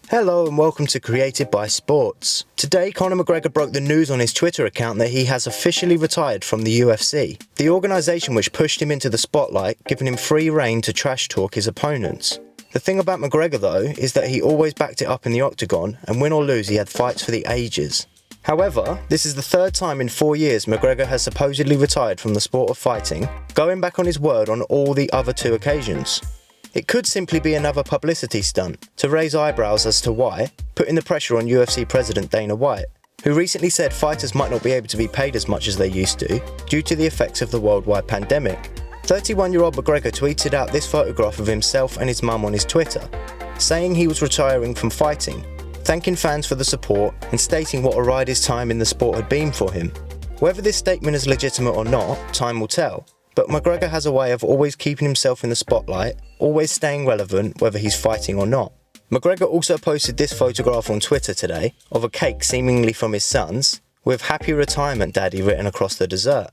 Hello and welcome to Created by Sports. Today, Conor McGregor broke the news on his Twitter account that he has officially retired from the UFC, the organisation which pushed him into the spotlight, giving him free rein to trash talk his opponents. The thing about McGregor though, is that he always backed it up in the octagon, and win or lose he had fights for the ages. However, this is the third time in 4 years McGregor has supposedly retired from the sport of fighting, going back on his word on all the other two occasions. It could simply be another publicity stunt to raise eyebrows as to why, putting the pressure on UFC President Dana White, who recently said fighters might not be able to be paid as much as they used to due to the effects of the worldwide pandemic. 31-year-old McGregor tweeted out this photograph of himself and his mum on his Twitter, saying he was retiring from fighting, thanking fans for the support and stating what a ride his time in the sport had been for him. Whether this statement is legitimate or not, time will tell. But McGregor has a way of always keeping himself in the spotlight, always staying relevant whether he's fighting or not. McGregor also posted this photograph on Twitter today of a cake seemingly from his sons, with "Happy Retirement Daddy" written across the dessert.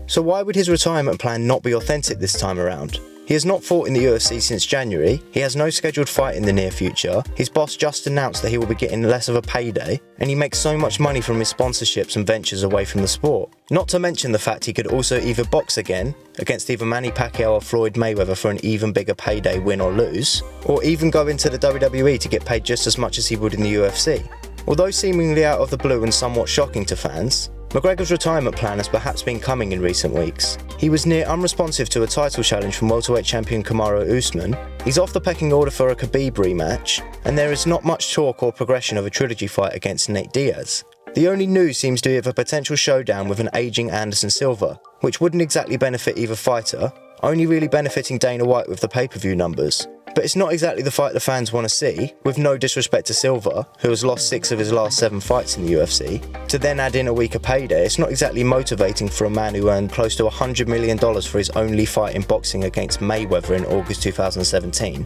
So why would his retirement plan not be authentic this time around? He has not fought in the UFC since January, he has no scheduled fight in the near future, his boss just announced that he will be getting less of a payday, and he makes so much money from his sponsorships and ventures away from the sport. Not to mention the fact he could also either box again, against either Manny Pacquiao or Floyd Mayweather for an even bigger payday, win or lose, or even go into the WWE to get paid just as much as he would in the UFC. Although seemingly out of the blue and somewhat shocking to fans, McGregor's retirement plan has perhaps been coming in recent weeks. He was near unresponsive to a title challenge from welterweight champion Kamaru Usman, he's off the pecking order for a Khabib rematch, and there is not much talk or progression of a trilogy fight against Nate Diaz. The only news seems to be of a potential showdown with an ageing Anderson Silva, which wouldn't exactly benefit either fighter, only really benefiting Dana White with the pay-per-view numbers. But it's not exactly the fight the fans want to see, with no disrespect to Silva, who has lost 6 of his last 7 fights in the UFC, to then add in a weaker payday. It's not exactly motivating for a man who earned close to $100 million for his only fight in boxing against Mayweather in August 2017.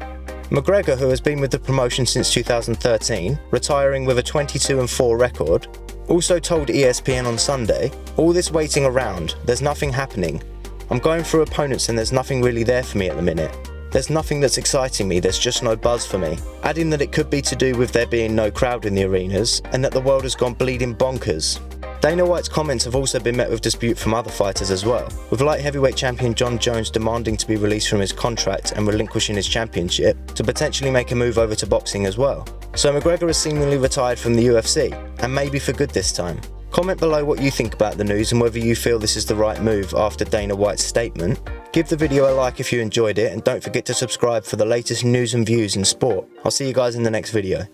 McGregor, who has been with the promotion since 2013, retiring with a 22-4 record, also told ESPN on Sunday, "All this waiting around, there's nothing happening. I'm going through opponents and there's nothing really there for me at the minute. There's nothing that's exciting me, there's just no buzz for me," adding that it could be to do with there being no crowd in the arenas and that the world has gone bleeding bonkers. Dana White's comments have also been met with dispute from other fighters as well, with light heavyweight champion Jon Jones demanding to be released from his contract and relinquishing his championship to potentially make a move over to boxing as well. So McGregor has seemingly retired from the UFC, and maybe for good this time. Comment below what you think about the news and whether you feel this is the right move after Dana White's statement. Give the video a like if you enjoyed it, and don't forget to subscribe for the latest news and views in sport. I'll see you guys in the next video.